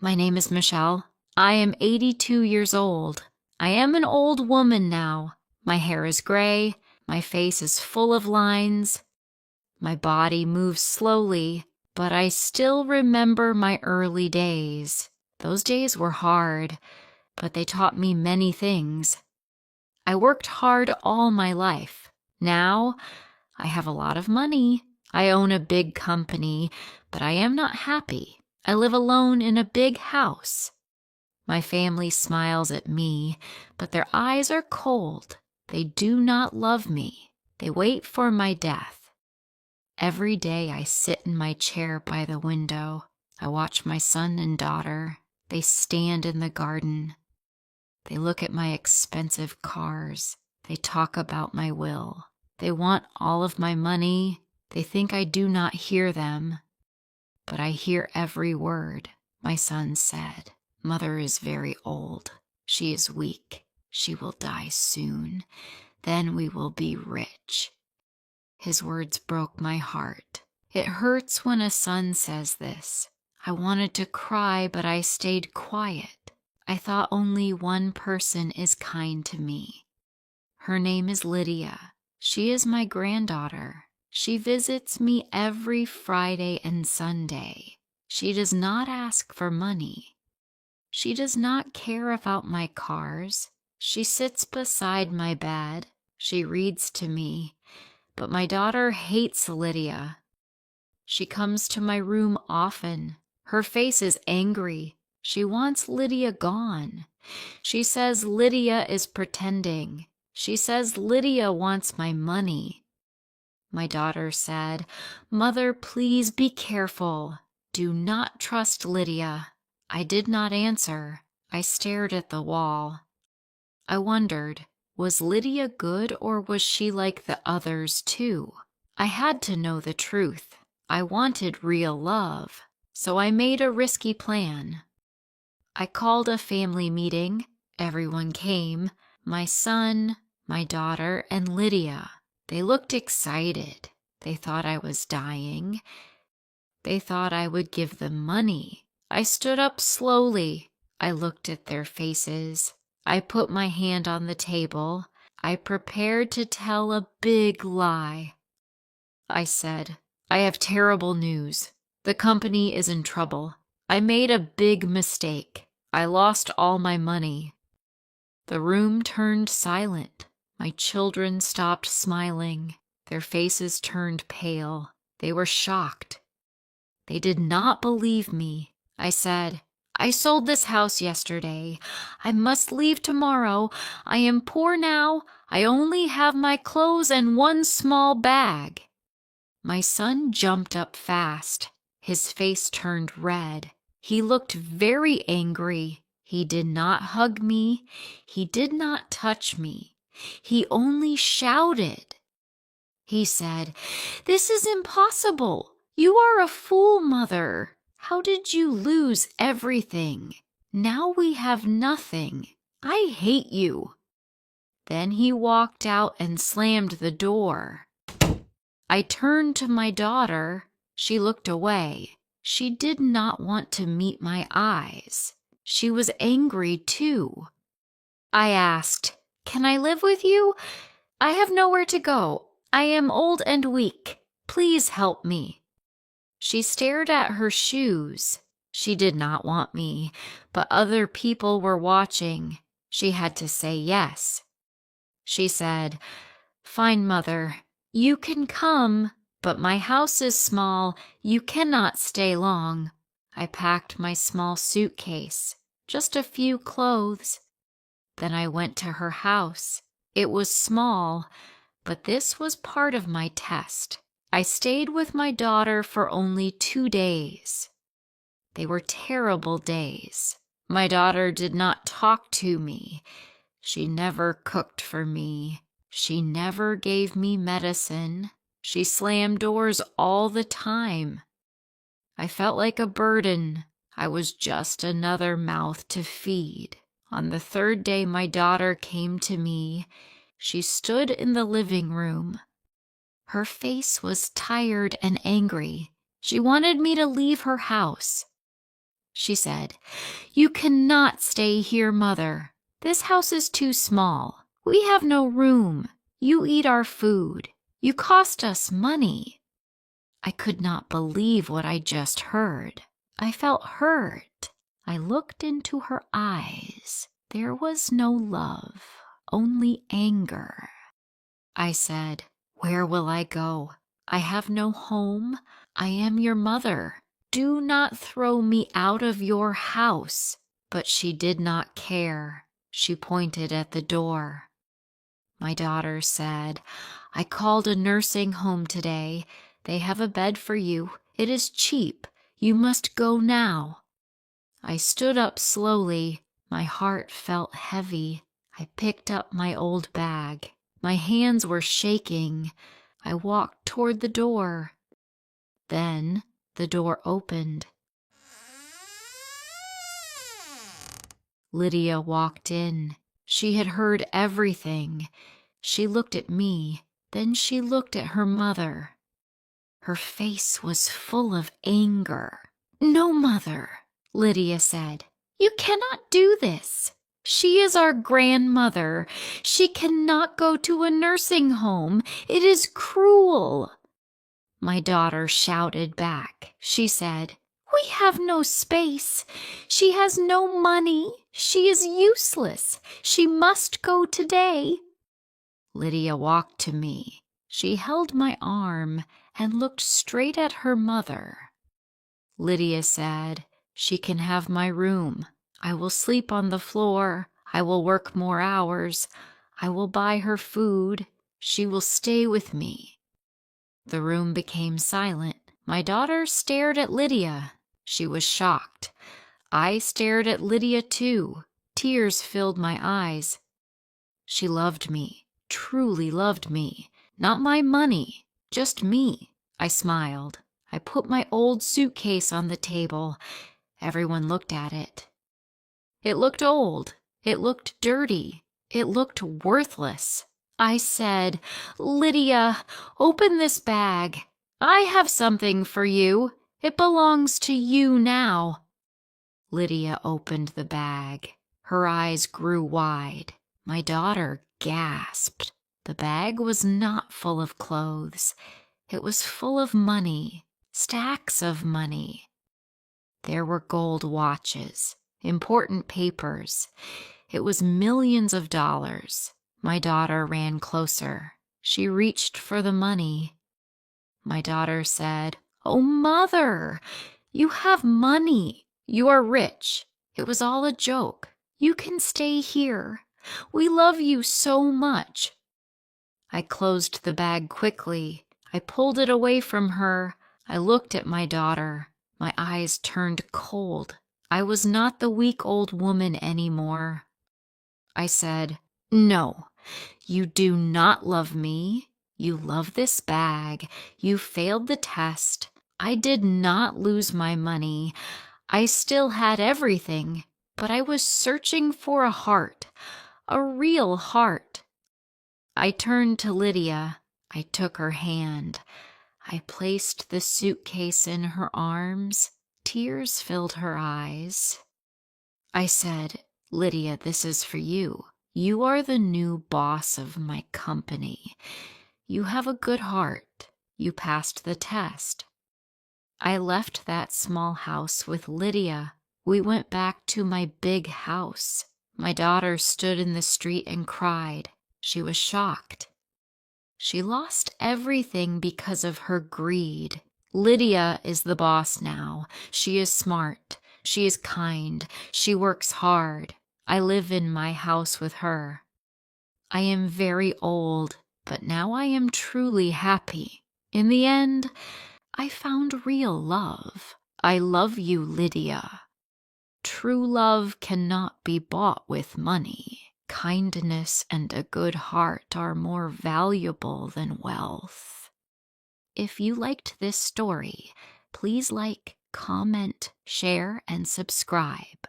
My name is Michelle. I am 82 years old. I am an old woman now. My hair is gray. My face is full of lines. My body moves slowly, but I still remember my early days. Those days were hard, but they taught me many things. I worked hard all my life. Now, I have a lot of money. I own a big company, but I am not happy. I live alone in a big house. My family smiles at me, but their eyes are cold. They do not love me. They wait for my death. Every day I sit in my chair by the window. I watch my son and daughter. They stand in the garden. They look at my expensive cars. They talk about my will. They want all of my money. They think I do not hear them. But I hear every word. My son said, "Mother is very old. She is weak. She will die soon. Then we will be rich." His words broke my heart. It hurts when a son says this. I wanted to cry, but I stayed quiet. I thought only one person is kind to me. Her name is Lydia. She is my granddaughter. She visits me every Friday and Sunday. She does not ask for money. She does not care about my cars. She sits beside my bed. She reads to me. But my daughter hates Lydia. She comes to my room often. Her face is angry. She wants Lydia gone. She says Lydia is pretending. She says Lydia wants my money. My daughter said, "Mother, please be careful. Do not trust Lydia." I did not answer. I stared at the wall. I wondered, was Lydia good or was she like the others too? I had to know the truth. I wanted real love, so I made a risky plan. I called a family meeting. Everyone came, my son, my daughter, and Lydia. They looked excited. They thought I was dying. They thought I would give them money. I stood up slowly. I looked at their faces. I put my hand on the table. I prepared to tell a big lie. I said, "I have terrible news. The company is in trouble. I made a big mistake. I lost all my money." The room turned silent. My children stopped smiling. Their faces turned pale. They were shocked. They did not believe me. I said, "I sold this house yesterday. I must leave tomorrow. I am poor now. I only have my clothes and one small bag." My son jumped up fast. His face turned red. He looked very angry. He did not hug me. He did not touch me. He only shouted. He said, "This is impossible. You are a fool, Mother. How did you lose everything? Now we have nothing. I hate you." Then he walked out and slammed the door. I turned to my daughter. She looked away. She did not want to meet my eyes. She was angry too. I asked, "Can I live with you? I have nowhere to go. I am old and weak. Please help me." She stared at her shoes. She did not want me, but other people were watching. She had to say yes. She said, "Fine, Mother. You can come, but my house is small. You cannot stay long." I packed my small suitcase, just a few clothes. Then I went to her house. It was small, but this was part of my test. I stayed with my daughter for only 2 days. They were terrible days. My daughter did not talk to me. She never cooked for me. She never gave me medicine. She slammed doors all the time. I felt like a burden. I was just another mouth to feed. On the 3rd day, my daughter came to me. She stood in the living room. Her face was tired and angry. She wanted me to leave her house. she said. "You cannot stay here, Mother. This house is too small. We have no room. You eat our food. You cost us money." I could not believe what I just heard. I felt hurt. I looked into her eyes. There was no love, only anger. I said, "Where will I go? I have no home. I am your mother. Do not throw me out of your house." But she did not care. She pointed at the door. My daughter said, "I called a nursing home today. They have a bed for you. It is cheap. You must go now." I stood up slowly. My heart felt heavy. I picked up my old bag. My hands were shaking. I walked toward the door. Then the door opened. Lydia walked in. She had heard everything. She looked at me. Then she looked at her mother. Her face was full of anger. "No, Mother," Lydia said. "You cannot do this. She is our grandmother. She cannot go to a nursing home. It is cruel." My daughter shouted back. She said, "We have no space. She has no money. She is useless. She must go today." Lydia walked to me. She held my arm and looked straight at her mother. Lydia said, "She can have my room. I will sleep on the floor. I will work more hours. I will buy her food. She will stay with me." The room became silent. My daughter stared at Lydia. She was shocked. I stared at Lydia too. Tears filled my eyes. She loved me, truly loved me. Not my money, just me. I smiled. I put my old suitcase on the table. Everyone looked at it. It looked old. It looked dirty. It looked worthless. I said, "Lydia, open this bag. I have something for you. It belongs to you now." Lydia opened the bag. Her eyes grew wide. My daughter gasped. The bag was not full of clothes. It was full of money, stacks of money. There were gold watches, important papers. It was millions of dollars. My daughter ran closer. She reached for the money. My daughter said, "Oh, Mother, you have money. You are rich. It was all a joke. You can stay here. We love you so much." I closed the bag quickly. I pulled it away from her. I looked at my daughter. My eyes turned cold. I was not the weak old woman anymore. I said, "No, you do not love me. You love this bag. You failed the test. I did not lose my money. I still had everything, but I was searching for a heart, a real heart." I turned to Lydia. I took her hand. I placed the suitcase in her arms. Tears filled her eyes. I said, "Lydia, this is for you. You are the new boss of my company. You have a good heart. You passed the test." I left that small house with Lydia. We went back to my big house. My daughter stood in the street and cried. She was shocked. She lost everything because of her greed. Lydia is the boss now. She is smart. She is kind. She works hard. I live in my house with her. I am very old, but now I am truly happy. In the end, I found real love. I love you, Lydia. True love cannot be bought with money. Kindness and a good heart are more valuable than wealth. If you liked this story, please like, comment, share, and subscribe.